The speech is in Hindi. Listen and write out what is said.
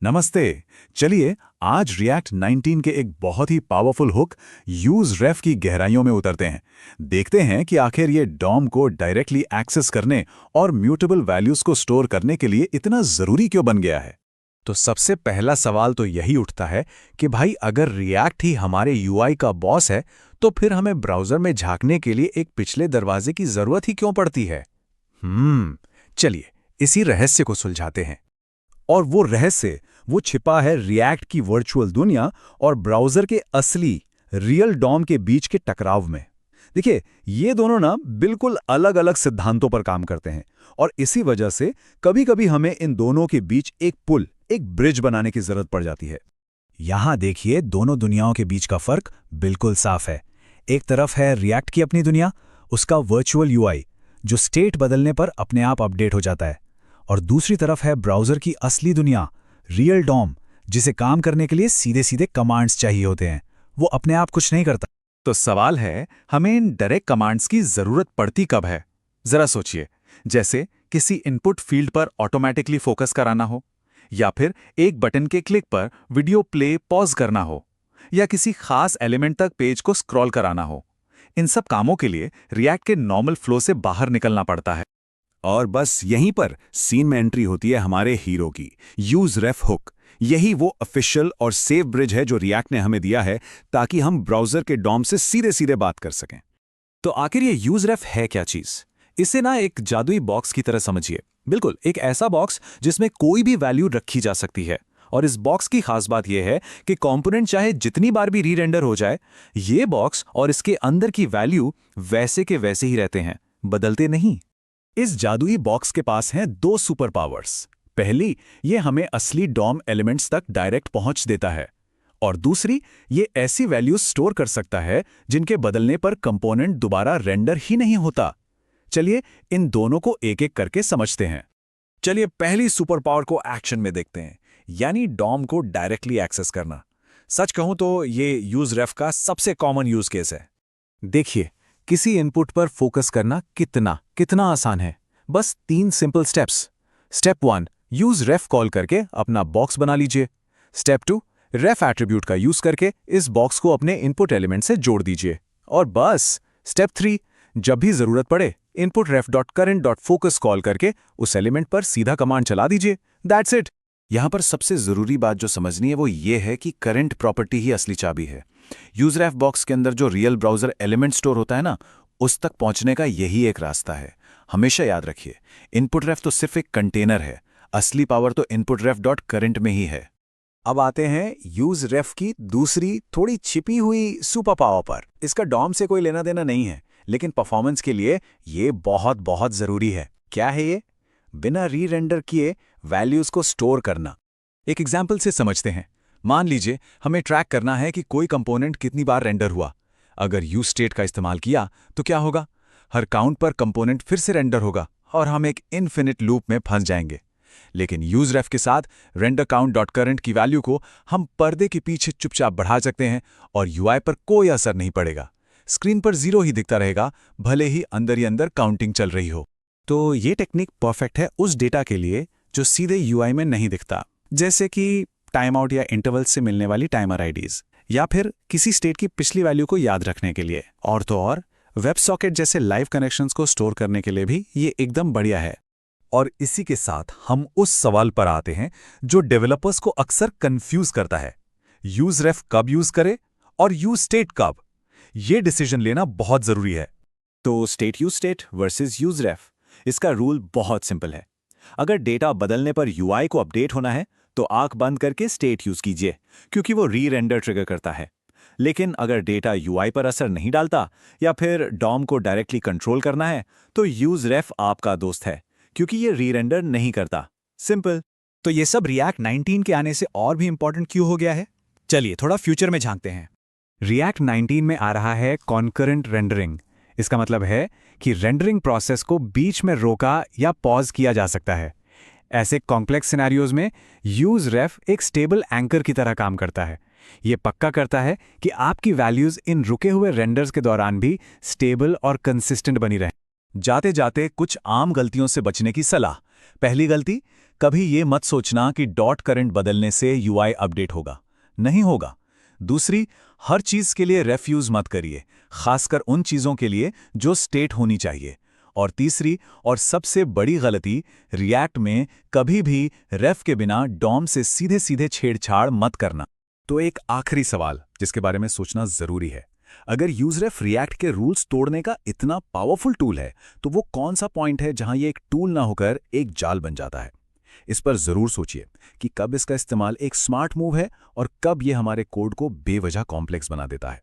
नमस्ते। चलिए आज रिएक्ट 19 के एक बहुत ही पावरफुल हुक यूज रेफ की गहराइयों में उतरते हैं। देखते हैं कि आखिर ये डॉम को डायरेक्टली एक्सेस करने और म्यूटेबल वैल्यूज को स्टोर करने के लिए इतना जरूरी क्यों बन गया है। तो सबसे पहला सवाल तो यही उठता है कि भाई अगर रिएक्ट ही हमारे यूआई का बॉस है तो फिर हमें ब्राउजर में झांकने के लिए एक पिछले दरवाजे की जरूरत ही क्यों पड़ती है। चलिए इसी रहस्य को सुलझाते हैं। और वो रहस्य वो छिपा है रिएक्ट की वर्चुअल दुनिया और ब्राउजर के असली रियल डॉम के बीच के टकराव में। देखिए ये दोनों ना बिल्कुल अलग अलग सिद्धांतों पर काम करते हैं और इसी वजह से कभी-कभी हमें इन दोनों के बीच एक पुल, एक ब्रिज बनाने की जरूरत पड़ जाती है। यहां देखिए दोनों दुनियाओं के बीच का फर्क बिल्कुल साफ है। एक तरफ है रिएक्ट की अपनी दुनिया, उसका वर्चुअल यूआई जो स्टेट बदलने पर अपने आप अपडेट हो जाता है, और दूसरी तरफ है ब्राउजर की असली दुनिया, रियल डॉम, जिसे काम करने के लिए सीधे सीधे कमांड्स चाहिए होते हैं। वो अपने आप कुछ नहीं करता। तो सवाल है, हमें इन डायरेक्ट कमांड्स की जरूरत पड़ती कब है? जरा सोचिए, जैसे किसी इनपुट फील्ड पर ऑटोमेटिकली फोकस कराना हो, या फिर एक बटन के क्लिक पर वीडियो प्ले पॉज करना हो, या किसी खास एलिमेंट तक पेज को स्क्रॉल कराना हो। इन सब कामों के लिए रिएक्ट के नॉर्मल फ्लो से बाहर निकलना पड़ता है। और बस यहीं पर सीन में एंट्री होती है हमारे हीरो की, यूज रेफ हुक। यही वो ऑफिशियल और सेफ ब्रिज है जो रिएक्ट ने हमें दिया है ताकि हम ब्राउजर के डॉम से सीधे सीधे बात कर सकें। तो आखिर ये यूज रेफ है क्या चीज? इसे ना एक जादुई बॉक्स की तरह समझिए। बिल्कुल एक ऐसा बॉक्स जिसमें कोई भी वैल्यू रखी जा सकती है। और इस बॉक्स की खास बात यह है कि कंपोनेंट चाहे जितनी बार भी री-रेंडर हो जाए, ये बॉक्स और इसके अंदर की वैल्यू वैसे के वैसे ही रहते हैं, बदलते नहीं। इस जादुई बॉक्स के पास हैं दो सुपर पावर्स। पहली, ये हमें असली डॉम एलिमेंट्स तक डायरेक्ट पहुंच देता है, और दूसरी, ये ऐसी वैल्यूज स्टोर कर सकता है जिनके बदलने पर कंपोनेंट दोबारा रेंडर ही नहीं होता। चलिए इन दोनों को एक एक करके समझते हैं। चलिए पहली सुपर पावर को एक्शन में देखते हैं, यानी डॉम को डायरेक्टली एक्सेस करना। सच कहूं तो ये यूज रेफ का सबसे कॉमन यूज केस है। देखिए किसी इनपुट पर फोकस करना कितना आसान है। बस 3 सिंपल स्टेप्स। स्टेप 1, यूज रेफ कॉल करके अपना बॉक्स बना लीजिए। स्टेप 2, रेफ एट्रीब्यूट का यूज करके इस बॉक्स को अपने इनपुट एलिमेंट से जोड़ दीजिए। और बस स्टेप 3, जब भी जरूरत पड़े input ref dot current dot focus call करके उस एलिमेंट पर सीधा कमांड चला दीजिए। That's it. यहां पर सबसे जरूरी बात जो समझनी है वो ये है कि करंट प्रॉपर्टी ही असली चाबी है। यूज रेफ बॉक्स के अंदर जो रियल ब्राउजर एलिमेंट स्टोर होता है ना, उस तक पहुंचने का यही एक रास्ता है। हमेशा याद रखिए, इनपुट रेफ तो सिर्फ एक कंटेनर है, असली पावर तो इनपुट रेफ डॉट करंट में ही है। अब आते हैं यूज रेफ की दूसरी थोड़ी छिपी हुई सुपर पावर पर। इसका डॉम से कोई लेना देना नहीं है, लेकिन परफॉर्मेंस के लिए ये बहुत बहुत जरूरी है। क्या है ये? बिना री-रेंडर किए वैल्यूज को स्टोर करना। एक एग्जाम्पल से समझते हैं। मान लीजिए हमें ट्रैक करना है कि कोई कंपोनेंट कितनी बार रेंडर हुआ। अगर यूज स्टेट का इस्तेमाल किया तो क्या होगा? हर काउंट पर कंपोनेंट फिर से रेंडर होगा और हम एक इनफिनिट लूप में फंस जाएंगे। लेकिन यूज रेफ के साथ रेंडर काउंट डॉट करंट की वैल्यू को हम पर्दे के पीछे चुपचाप बढ़ा सकते हैं और यूआई पर कोई असर नहीं पड़ेगा। स्क्रीन पर 0 ही दिखता रहेगा, भले ही अंदर काउंटिंग चल रही हो। तो ये टेक्निक परफेक्ट है उस डेटा के लिए जो सीधे यूआई में नहीं दिखता, जैसे कि टाइम आउट या इंटरवल्स से मिलने वाली टाइमर आईडीज, या फिर किसी स्टेट की पिछली वैल्यू को याद रखने के लिए। और तो और वेब सॉकेट जैसे लाइव कनेक्शंस को स्टोर करने के लिए भी ये एकदम बढ़िया है। और इसी के साथ हम उस सवाल पर आते हैं जो डेवलपर्स को अक्सर कंफ्यूज करता है। यूज रेफ कब यूज करे और यूज स्टेट कब? ये डिसीजन लेना बहुत जरूरी है। तो state use state versus use ref, इसका रूल बहुत सिंपल है। अगर डेटा बदलने पर यूआई को अपडेट होना है तो आंख बंद करके स्टेट यूज कीजिए, क्योंकि वो री-रेंडर ट्रिगर करता है। लेकिन अगर डेटा यूआई पर असर नहीं डालता या फिर डॉम को डायरेक्टली कंट्रोल करना है तो यूज रेफ आपका दोस्त है, क्योंकि ये री-रेंडर नहीं करता। सिंपल। तो ये सब रिएक्ट 19 के आने से और भी इंपॉर्टेंट क्यों हो गया है? चलिए थोड़ा फ्यूचर में झांकते हैं। रिएक्ट 19 में आ रहा है कॉन्करेंट रेंडरिंग। इसका मतलब है कि रेंडरिंग प्रोसेस को बीच में रोका या पॉज किया जा सकता है। ऐसे कॉम्प्लेक्स सिनेरियोज में यूज रेफ एक स्टेबल एंकर की तरह काम करता है। ये पक्का करता है कि आपकी वैल्यूज इन रुके हुए रेंडर्स के दौरान भी स्टेबल और कंसिस्टेंट बनी रहें। जाते जाते कुछ आम गलतियों से बचने की सलाह। पहली गलती, कभी ये मत सोचना कि डॉट करंट बदलने से यूआई अपडेट होगा। नहीं होगा। दूसरी, हर चीज के लिए रेफ यूज मत करिए, खासकर उन चीजों के लिए जो स्टेट होनी चाहिए। और तीसरी और सबसे बड़ी गलती, रिएक्ट में कभी भी रेफ के बिना डॉम से सीधे सीधे छेड़छाड़ मत करना। तो एक आखिरी सवाल जिसके बारे में सोचना जरूरी है, अगर यूजरेफ रिएक्ट के रूल्स तोड़ने का इतना पावरफुल टूल है तो वो कौन सा पॉइंट है जहां ये एक टूल ना होकर एक जाल बन जाता है? इस पर जरूर सोचिए कि कब इसका इस्तेमाल एक स्मार्ट मूव है और कब ये हमारे कोड को बेवजह कॉम्प्लेक्स बना देता है।